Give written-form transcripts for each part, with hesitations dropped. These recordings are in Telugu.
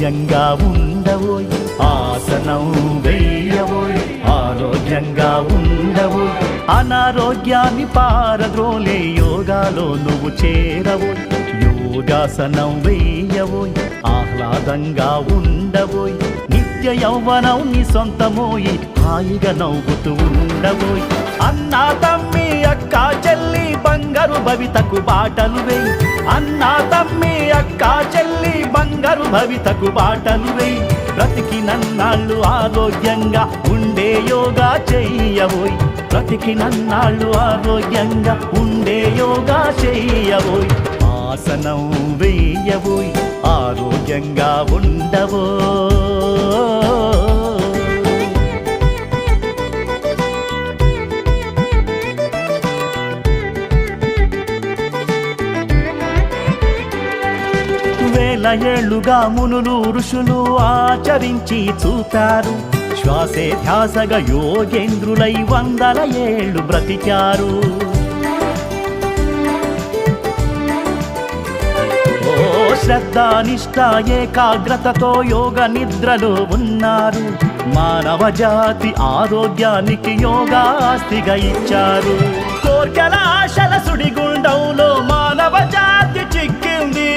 ఆరోగ్యంగా ఉండవోయ్ ఆసనం వెయ్యవోయ్ ఆరోగ్యంగా ఉండవోయ్ అనారోగ్యాన్ని పారద్రోలే యోగాలో నువ్వు చేరవోయ్ యోగాసనం వెయ్యవోయ్ ఆహ్లాదంగా ఉండవోయ్ నిత్య యౌవనం నీ సొంతమోయి హాయిగా నవ్వుతూ ఉండవోయ్ అన్నా తమ్మి అక్క చెల్లి బంగారు భవితకు బాటలు వేయి అన్నా తమ్మి అక్క చెల్లి బంగారు భవితకు బాటలు వేయి బ్రతికినన్నాళ్ళు ఆరోగ్యంగా ఉండే యోగా చెయ్యవోయ్ బ్రతికినన్నాళ్ళు ఆరోగ్యంగా ఉండే యోగా చెయ్యవోయ్ ఆసనం వేయవోయ్ ఆరోగ్యంగా ఉండవో వేల ఏళ్లుగా మునులు ఋషులు ఆచరించి చూపారు శ్వాసే ధ్యాసగా యోగేంద్రులై 100 ఏళ్ళు బ్రతికారు శ్రద్ధ నిష్ఠ ఏకాగ్రతతో యోగ నిద్రలో ఉన్నారు మానవ జాతి ఆరోగ్యానికి యోగాస్తిగా ఇచ్చారు కోర్కెల ఆశల సుడిగుండంలో మానవ జాతి చిక్కింది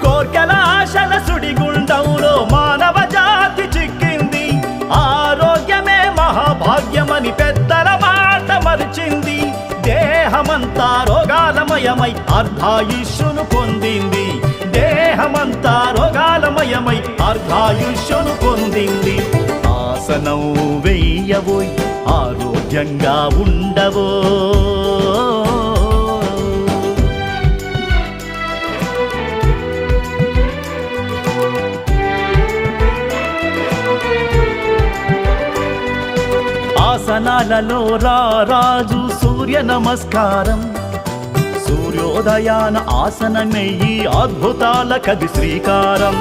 కోర్కెల ఆశల సుడిగుండంలో మానవ జాతి చిక్కింది ఆరోగ్యమే మహాభాగ్యమని పెద్దల మాట మరిచింది దేహమంతా రోగాలమయమై అర్ధాయుష్యును పొందింది దేహమంతా రోగాలమయమై అర్ధాయుష్యును పొందింది ఆసనం వెయ్యవోయ్ ఆరోగ్యంగా ఉండవో ఆసనాలలో రాజు సూర్య నమస్కారం సూర్యోదయాన ఆసనమెయ్యి అద్భుతాలకది శ్రీకారం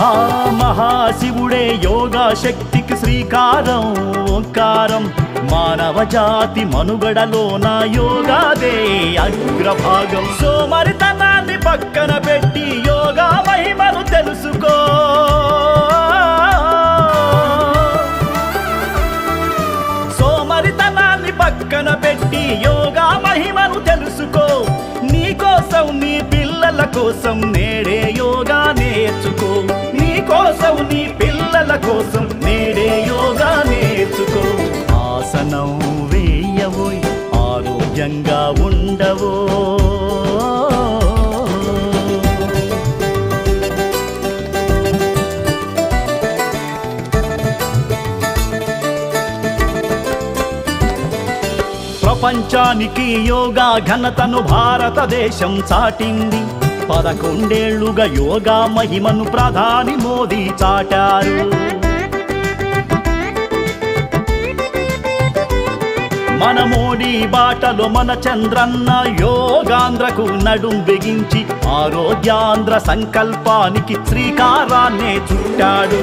ఆ మహాశివుడే యోగా శక్తికి శ్రీకారం ఓంకారం మానవ జాతి మనుగడలోన యోగాదే అగ్రభాగం సోమరితనాన్ని పక్కన పెట్టి యోగా మహిమను తెలుసుకో సోమరితనాన్ని పక్కన పెట్టి యోగా మహిమను తెలుసుకో నీ కోసం నీ పిల్లల కోసం నేడే యోగా నేర్చుకో నీ కోసం నీ పిల్లల కోసం నేడే యోగా నేర్చుకో ఆసనం వేయవోయ్ ఆరోగ్యంగా ఉండవో ప్రపంచానికి యోగా ఘనతను భారతదేశం చాటింది 11 ఏళ్లుగా యోగా మహిమను ప్రధాని మోదీ చాటారు మన మోడీ బాటలో మన చంద్రన్న యోగాంధ్రకు నడుం బిగించి ఆరోగ్యాంధ్ర సంకల్పానికి శ్రీకారాన్నే చుట్టాడు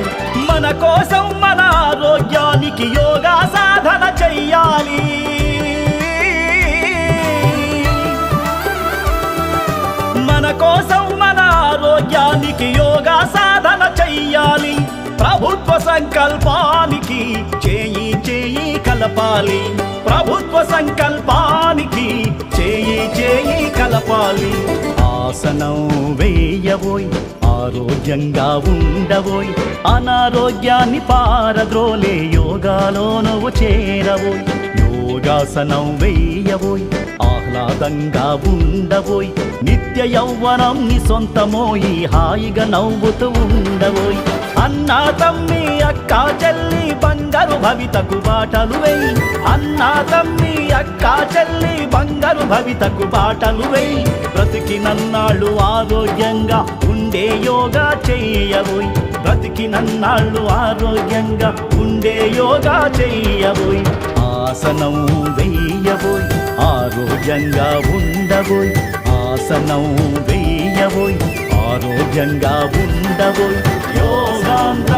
మన కోసం మన ఆరోగ్యానికి యోగా సాధన చెయ్యాలి మన కోసం మన ఆరోగ్యానికి యోగా సాధన చెయ్యాలి ప్రభుత్వ సంకల్పానికి చేయి చేయి కలపాలి ప్రభుత్వ సంకల్పానికి చేయి చేయి కలపాలి ఆసనం వేయవోయ్ ఆరోగ్యంగా ఉండవోయ్ అనారోగ్యాన్ని పారద్రోలే యోగాలో నువ్వు చేరవోయ్ యోగాసనం వేయవోయ్ ఆహ్లాదంగా ఉండవోయ్ నిత్య యౌవనం నీ సొంతమోయి హాయిగా నవ్వుతూ ఉండవోయ్ అన్నా తమ్మి అక్క చెల్లి బంగారు భవితకు బాటలు వేయి అన్నా తమ్మి అక్క చెల్లి బంగారు భవితకు బాటలు వేయి బ్రతికినన్నాళ్ళు ఆరోగ్యంగా ఉండే యోగా చెయ్యవోయ్ బ్రతికినన్నాళ్ళు ఆరోగ్యంగా ఉండే యోగా చెయ్యవోయ్ ఆసనం వెయ్యవోయ్ ఆరోగ్యంగా ఉండవోయ్ ఆసనం వెయ్యవోయ్ ఆరోగ్యంగా ఉండవోయ్ యోగాంధ్ర